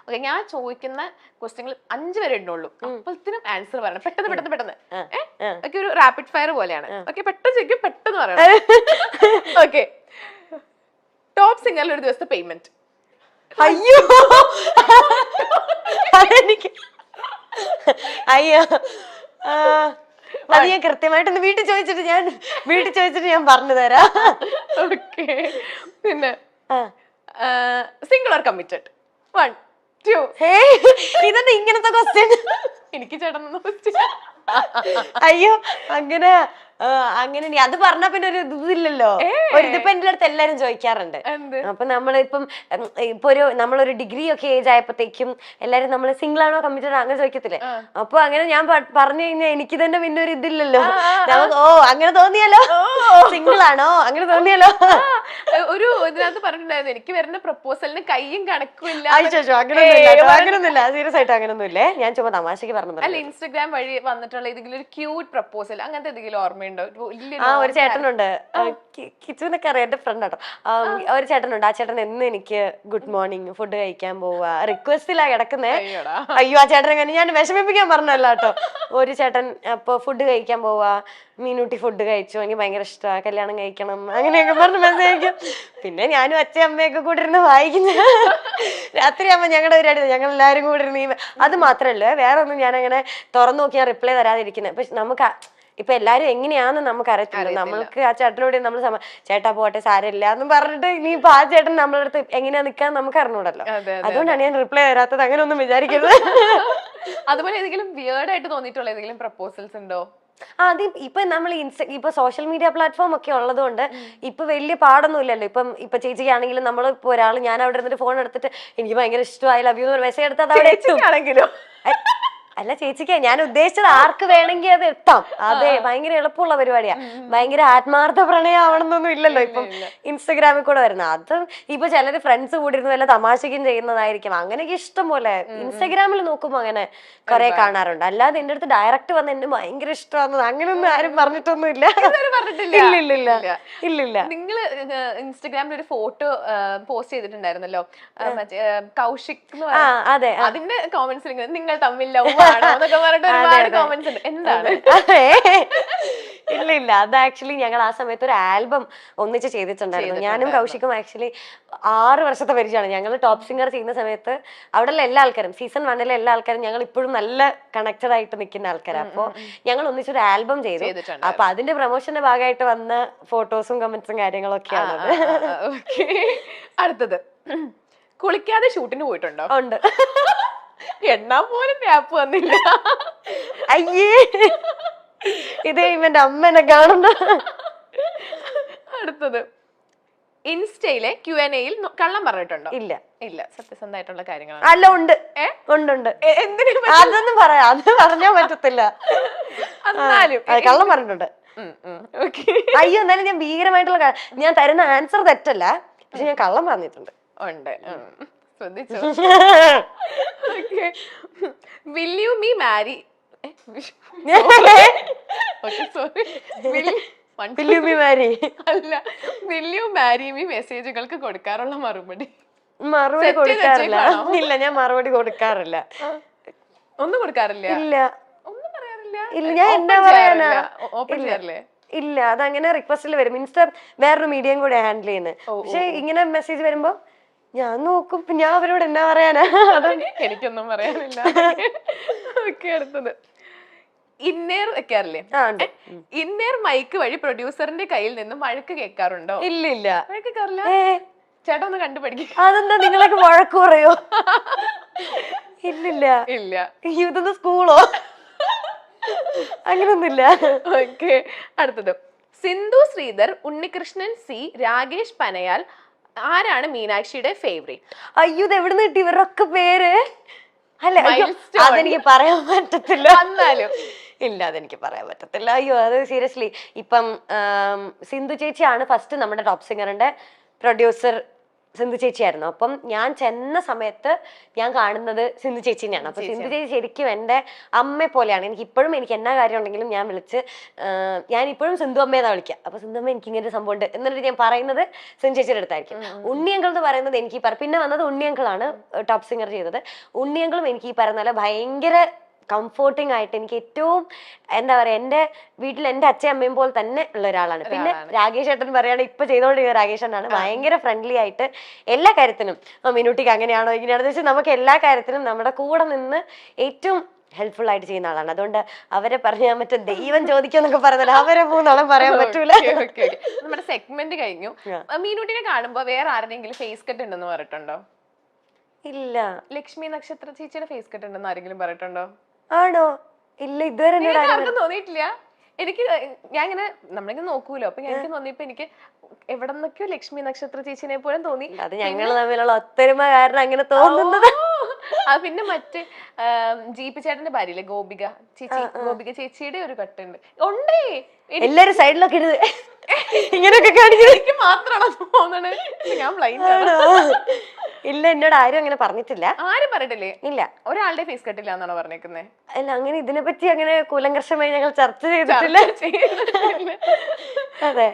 Okay, ഞാൻ ചോദിക്കുന്ന ക്വസ്റ്റ്യങ്ങൾ 5 വരെ ഉണ്ടുള്ളൂ. അപ്പോഴത്തേനും ആൻസർ പറയണം, പെട്ടെന്ന് പെട്ടെന്ന് പെട്ടെന്ന്. ഓക്കെ, ഒരു റാപ്പിഡ് ഫയർ പോലെയാണ്. ഓക്കെ, പെട്ടെന്ന് ചോദിക്കും, പെട്ടെന്ന് പറയണം. ഓക്കെ, ടോപ്പ് സിംഗറിൽ ഒരു ദിവസത്തെ പേയ്മെന്റ്. അയ്യോ അതെനിക്ക് അയ്യോ അത് ഞാൻ കൃത്യമായിട്ടൊന്ന് വീട്ടിൽ ചോദിച്ചിട്ട് ഞാൻ പറഞ്ഞു തരാം. ഓക്കെ, പിന്നെ സിംഗിൾ ഓർ കമ്മിറ്റഡ്? 1 2. ഇതെന്താ ഇങ്ങനത്തെ ക്വസ്റ്റ്യൻ? എനിക്ക് ചേട്ടൻ ക്വസ്റ്റ്യൻ. അയ്യോ അങ്ങനെ അത് പറഞ്ഞാ പിന്നെ ഒരു ഇതില്ലല്ലോ. ഇതിപ്പോ എന്റെ അടുത്ത് എല്ലാരും ചോദിക്കാറുണ്ട്. അപ്പൊ നമ്മളിപ്പം നമ്മളൊരു ഡിഗ്രി ഒക്കെ ഏജ് ആയപ്പോഴത്തേക്കും എല്ലാരും നമ്മള് സിംഗിൾ ആണോ കമ്മിറ്റഡ് അങ്ങനെ ചോദിക്കത്തില്ലേ. അപ്പൊ അങ്ങനെ ഞാൻ പറഞ്ഞു കഴിഞ്ഞാൽ എനിക്ക് തന്നെ പിന്നെ ഒരു ഇതില്ലല്ലോ. നമുക്ക് അങ്ങനെ തോന്നിയാലോ, സിംഗിൾ ആണോ അങ്ങനെ തോന്നിയാലോ. ഒരു ഇതിനകത്ത് പറഞ്ഞിട്ടുണ്ടായിരുന്നു, എനിക്ക് വരുന്ന പ്രപ്പോസലിന് കയ്യും കണക്കും ഇല്ല. അങ്ങനൊന്നുമില്ല, സീരിയസ് ആയിട്ട് അങ്ങനൊന്നുമില്ലേ. ഞാൻ ചുമ്മാ തമാശക്ക് പറഞ്ഞു. അല്ല, ഇൻസ്റ്റാഗ്രാം വഴി വന്നിട്ടുള്ള ഏതെങ്കിലും ഒരു ക്യൂട്ട് പ്രപ്പോസൽ അങ്ങനത്തെ എന്തെങ്കിലും ഓർമ്മയുണ്ടോ? ഒരു ചേട്ടനുണ്ട്, കിച്ചുവിനൊക്കെ അറിയാം, എന്റെ ഫ്രണ്ട് ആട്ടോ. ഒരു ചേട്ടനുണ്ട്, ആ ചേട്ടൻ എന്ന് എനിക്ക് ഗുഡ് മോർണിംഗ്, ഫുഡ് കഴിക്കാൻ പോവാ റിക്വസ്റ്റിലാ കിടക്കുന്നേ. അയ്യോ, ആ ചേട്ടൻ എങ്ങനെ ഞാൻ വിഷമിപ്പിക്കാൻ പറഞ്ഞല്ല കേട്ടോ. ഒരു ചേട്ടൻ അപ്പൊ ഫുഡ് കഴിക്കാൻ പോവാ, മീനൂട്ടി ഫുഡ് കഴിച്ചു, എനിക്ക് ഭയങ്കര ഇഷ്ടമാണ്, കല്യാണം കഴിക്കണം, അങ്ങനെയൊക്കെ പറഞ്ഞ് മെസ്സേജ് അയക്കും. പിന്നെ ഞാനും അച്ഛൻ അമ്മയൊക്കെ കൂടെ ഇരുന്ന് വായിക്കുന്ന രാത്രിയാകുമ്പോ ഞങ്ങളുടെ ഒരു ഞങ്ങൾ എല്ലാവരും കൂടെ ഇരുന്ന്. അത് മാത്രമല്ല, വേറെ ഒന്നും ഞാൻ അങ്ങനെ തുറന്നു നോക്കി ഞാൻ റിപ്ലൈ തരാതിരിക്കുന്നത്. പക്ഷെ നമുക്ക് ഇപ്പൊ എല്ലാരും എങ്ങനെയാന്ന് നമുക്ക് അറിയത്തില്ല. നമ്മൾക്ക് ആ ചേട്ടനോട് നമ്മൾ ചേട്ടാ പോട്ടെ സാരമില്ല എന്നും പറഞ്ഞിട്ട് ഇനിയിപ്പൊ ആ ചേട്ടൻ നമ്മളെ അടുത്ത് എങ്ങനെയാ നിക്കാൻ നമുക്ക് അറിഞ്ഞൂടല്ലോ. അതുകൊണ്ടാണ് ഞാൻ റിപ്ലൈ തരാത്തത്. അങ്ങനെ ഒന്നും വിചാരിക്കരുത്. അതുപോലെ ഏതെങ്കിലും വിയേർഡ് ആയിട്ട് തോന്നിയിട്ടുള്ള ഏതെങ്കിലും പ്രപ്പോസൽസ് ഉണ്ടോ? അത് ഇപ്പൊ നമ്മൾ ഇപ്പൊ സോഷ്യൽ മീഡിയ പ്ലാറ്റ്ഫോം ഒക്കെ ഉള്ളതുകൊണ്ട് ഇപ്പൊ വലിയ പാടൊന്നും ഇല്ലല്ലോ. ഇപ്പൊ ചേച്ചിക്കാണെങ്കിലും നമ്മൾ ഇപ്പൊ ഒരാൾ ഞാൻ അവിടെ ഇരുന്നിട്ട് ഫോൺ എടുത്തിട്ട് എനിക്ക് ഭയങ്കര ഇഷ്ടമായി ലവ് യു എന്ന് മെസ്സേജ് എടുത്താൽ അത് അവിടെ എത്തും. അല്ല ചേച്ചിക്ക് ഞാൻ ഉദ്ദേശിച്ചത് ആർക്ക് വേണമെങ്കിൽ അത് എത്താം. അതെ, ഭയങ്കര എളുപ്പമുള്ള പരിപാടിയാ. ഭയങ്കര ആത്മാർത്ഥ പ്രണയം ആവണമെന്നൊന്നും ഇല്ലല്ലോ ഇപ്പം ഇൻസ്റ്റഗ്രാമിൽ കൂടെ വരുന്നത്. അത് ഇപ്പൊ ചിലര് ഫ്രണ്ട്സ് കൂടി ഇരുന്ന് വല്ല തമാശക്കും ചെയ്യുന്നതായിരിക്കും. അങ്ങനെയൊക്കെ ഇഷ്ടം പോലെ ഇൻസ്റ്റഗ്രാമിൽ നോക്കുമ്പോ അങ്ങനെ കുറെ കാണാറുണ്ട്. അല്ലാതെ എന്റെ അടുത്ത് ഡയറക്റ്റ് വന്ന് എന്നെ ഭയങ്കര ഇഷ്ടമാണെന്ന് അങ്ങനെയൊന്നും ആരും പറഞ്ഞിട്ടൊന്നും ഇല്ല. ഇല്ലില്ല. നിങ്ങൾ ഇൻസ്റ്റഗ്രാമിൽ ഒരു ഫോട്ടോ പോസ്റ്റ് ചെയ്തിട്ടുണ്ടായിരുന്നല്ലോ, മറ്റേ കൗശിക് എന്ന് പറയുന്നത്. അതെ, അതിന്റെ കോമന്റ്സിൽ നിങ്ങൾ തമ്മിൽ ലവ് ആണോ എന്നൊക്കെ പറഞ്ഞിട്ട് ഒരുപാട് കോമന്റ്സ് ഉണ്ട്. എന്താണ്? ഇല്ല, അത് ആക്ച്വലി ഞങ്ങൾ ആ സമയത്ത് ഒരു ആൽബം ഒന്നിച്ച് ചെയ്തിട്ടുണ്ടായിരുന്നു. ഞാനും കൗശിക്കും ആക്ച്വലി 6 വർഷത്തെ പരിചയമാണ്. ഞങ്ങൾ ടോപ്പ് സിംഗർ ചെയ്യുന്ന സമയത്ത് അവിടെയുള്ള എല്ലാ ആൾക്കാരും സീസൺ 1 എല്ലാ ആൾക്കാരും ഞങ്ങൾ ഇപ്പോഴും നല്ല കണക്റ്റഡ് ആയിട്ട് നിൽക്കുന്ന ആൾക്കാരാണ്. അപ്പൊ ഞങ്ങൾ ഒന്നിച്ചൊരു ആൽബം ചെയ്തു. അപ്പൊ അതിന്റെ പ്രൊമോഷന്റെ ഭാഗമായിട്ട് വന്ന ഫോട്ടോസും കമന്റ്സും കാര്യങ്ങളൊക്കെയാണ്. അടുത്തത്, കുളിക്കാതെ ഷൂട്ടിന് പോയിട്ടുണ്ടോ? ഉണ്ട്. എണ്ണാ പോലും ഗ്യാപ്പ് വന്നില്ല. അയ്യേ, ഇതേ ഇവന്റെ അമ്മനെ കാണുന്ന. അടുത്തത്, ഇൻസ്റ്റയിലെ Q&Aയിൽ കള്ളം പറഞ്ഞിട്ടുണ്ടോ? ഇല്ല. സത്യസന്ധമായിട്ടുള്ള കാര്യങ്ങളാണ്. അല്ല, ഉണ്ട്. അതൊന്നും പറയാം, അത് പറഞ്ഞാ പറ്റത്തില്ല. എന്നാലും കള്ളം പറഞ്ഞിട്ടുണ്ട്. അയ്യോ, എന്നാലും ഞാൻ ഭീകരമായിട്ടുള്ള ഞാൻ തരുന്ന ആൻസർ തെറ്റല്ല, പക്ഷെ ഞാൻ കള്ളം പറഞ്ഞിട്ടുണ്ട്. ഉണ്ട്, ശ്രദ്ധിച്ചോ? Will you me marry? അല്ല, will you marry me മെസ്സേജുകൾക്ക് കൊടുക്കാറുള്ള മറുപടി കൊടുക്കാറില്ല. ഇല്ല, ഞാൻ മറുപടി കൊടുക്കാറില്ല. ഒന്നും കൊടുക്കാറില്ല? ഇല്ല, ഒന്നും പറയാറില്ല. ഇല്ല, ഞാൻ എന്താ പറയാനാ? ഓപ്പൺ ചെയ്യാറില്ലേ? ഇല്ല, അതങ്ങനെ റിക്വസ്റ്റിൽ വരും. ഇൻസ്റ്റ വേറൊരു മീഡിയം കൂടെ ഹാൻഡിൽ ചെയ്യുന്നത്. പക്ഷെ ഇങ്ങനെ മെസ്സേജ് വരുമ്പോ ഞാൻ നോക്കും. ഞാൻ അവരോട് എന്നാ പറയാനാ? എനിക്കൊന്നും പറയാനില്ല. ഓക്കെ, അടുത്തത്, ഇന്നേർ വെക്കാറില്ലേ? ഇന്നേർ മൈക്ക് വഴി പ്രൊഡ്യൂസറിന്റെ കയ്യിൽ നിന്നും വഴക്ക് കേൾക്കാറുണ്ടോ? ഇല്ല. വഴക്ക് കേൾക്കാറില്ല. ചേട്ടാ ഒന്ന് കണ്ടുപഠിക്കും. അതെന്താ നിങ്ങളൊക്കെ വഴക്ക് പറയോ? ഇല്ല. ഇതൊന്ന് സ്കൂളോ? അങ്ങനൊന്നുമില്ല. ഓക്കെ, അടുത്തത്, സിന്ധു ശ്രീധർ, ഉണ്ണികൃഷ്ണൻ സി, രാകേഷ് പനയാൽ, ആരാണ് മീനാക്ഷിയുടെ ഫേവറേറ്റ്? അയ്യോ, ഇത് എവിടുന്ന് കിട്ടി ഇവരൊക്കെ പേര്? അല്ല, അതെനിക്ക് പറയാൻ പറ്റത്തില്ല. ഇല്ല, അതെനിക്ക് പറയാൻ പറ്റത്തില്ല. അയ്യോ, അത് സീരിയസ്ലി. ഇപ്പം സിന്ധു ചേച്ചിയാണ് ഫസ്റ്റ് നമ്മുടെ ടോപ്പ് സിംഗറിന്റെ പ്രൊഡ്യൂസർ സിന്ധു ചേച്ചിയായിരുന്നു. അപ്പം ഞാൻ ചെന്ന സമയത്ത് ഞാൻ കാണുന്നത് സിന്ധു ചേച്ചിനെയാണ്. അപ്പൊ സിന്ധു ചേച്ചി ശരിക്കും എൻ്റെ അമ്മയെ പോലെയാണ്. എനിക്ക് ഇപ്പോഴും എനിക്ക് എന്നാ കാര്യം ഉണ്ടെങ്കിലും ഞാൻ വിളിച്ച് ഞാൻ ഇപ്പോഴും സിന്ധു അമ്മയെന്നാ വിളിക്കുക. അപ്പൊ സിന്ധു അമ്മ എനിക്ക് ഇങ്ങനെ ഒരു സംഭവം ഉണ്ട് എന്നിട്ട് ഞാൻ പറയുന്നത് സിന്ധു ചേച്ചിയുടെ അടുത്തായിരിക്കും. ഉണ്ണിയങ്കിൾ എന്ന് പറയുന്നത് എനിക്ക് പിന്നെ വന്നത് ഉണ്ണിയങ്കിളാണ് ടോപ്പ് സിംഗർ ചെയ്തത്. ഉണ്ണിയങ്കിളും എനിക്ക് ഈ പറയുന്ന പോലെ ഭയങ്കര കംഫോർട്ടിങ് ആയിട്ട് എനിക്ക് ഏറ്റവും എന്താ പറയാ എൻ്റെ വീട്ടിൽ എൻ്റെ അച്ഛയും അമ്മയും പോലെ തന്നെ ഉള്ള ഒരാളാണ്. പിന്നെ രാകേഷ് ഏട്ടൻ പറയുകയാണെങ്കിൽ ഇപ്പൊ ചെയ്തുകൊണ്ടിരിക്കുന്ന രാകേഷ് ഏട്ടനാണ്. ഭയങ്കര ഫ്രണ്ട്ലി ആയിട്ട് എല്ലാ കാര്യത്തിനും മിനുട്ടിക്ക് അങ്ങനെയാണോ ഇങ്ങനെയാണെന്ന് വെച്ചാൽ നമുക്ക് എല്ലാ കാര്യത്തിനും നമ്മുടെ കൂടെ നിന്ന് ഏറ്റവും ഹെൽപ്ഫുൾ ആയിട്ട് ചെയ്യുന്ന ആളാണ്. അതുകൊണ്ട് അവരെ പറഞ്ഞാൽ മറ്റേ ദൈവം ചോദിക്കാന്നൊക്കെ പറയുന്നത് അവരെ മൂന്നോളം പറയാൻ പറ്റൂല. നമ്മുടെ സെഗ്മെന്റ് കഴിഞ്ഞു. മീനുട്ടിനെ കാണുമ്പോ വേറെ ആരുടെയെങ്കിലും ഫേസ് കട്ട് ഉണ്ടെന്ന് പറഞ്ഞിട്ടുണ്ടോ? ഇല്ല. ലക്ഷ്മി നക്ഷത്ര ചേച്ചിയുടെ ഫേസ് കട്ട് ഉണ്ടെന്ന് ആരെങ്കിലും പറഞ്ഞിട്ടുണ്ടോ? ആണോ? ഇല്ല, ഇതുവരെ ആർക്കും തോന്നിയിട്ടില്ല. എനിക്ക് ഞാൻ ഇങ്ങനെ നമ്മളിങ്ങനെ നോക്കൂലോ, അപ്പൊ എനിക്ക് തോന്നിയപ്പോ എനിക്ക് എവിടെ നിന്നൊക്കെയോ ലക്ഷ്മി നക്ഷത്ര ചേച്ചിനെ പോലും തോന്നി. അത് ഞങ്ങൾ തമ്മിലുള്ള ഒത്തൊരുമ കാരണം അങ്ങനെ തോന്നുന്നത്. പിന്നെ മറ്റേ ജീപ്പ് ചേട്ടന്റെ ഭാര്യയില്ലേ ഗോപിക ചേച്ചി, ഗോപിക ചേച്ചിയുടെ ഒരു കട്ടുണ്ട് ഉണ്ടേ. എല്ലാരും സൈഡിലൊക്കെ ഇരുന്ന് ഇങ്ങനെയൊക്കെ കാണിക്കുന്നത് എനിക്ക് മാത്രമാണോ തോന്നണേ? ഞാൻ ബ്ലൈൻഡ് ആണോ? ഇല്ല, എന്നോട് ആരും അങ്ങനെ പറഞ്ഞിട്ടില്ല. ആരും പറഞ്ഞിട്ടില്ലേ? ഇല്ല, ഒരാളുടെ ഫേസ് കട്ടില്ല എന്നാണോ പറഞ്ഞേക്കുന്നത്? അല്ല, അങ്ങനെ ഇതിനെ പറ്റി അങ്ങനെ കൂലങ്കർഷമായി ഞങ്ങൾ ചർച്ച ചെയ്തിട്ടില്ല. അതെ.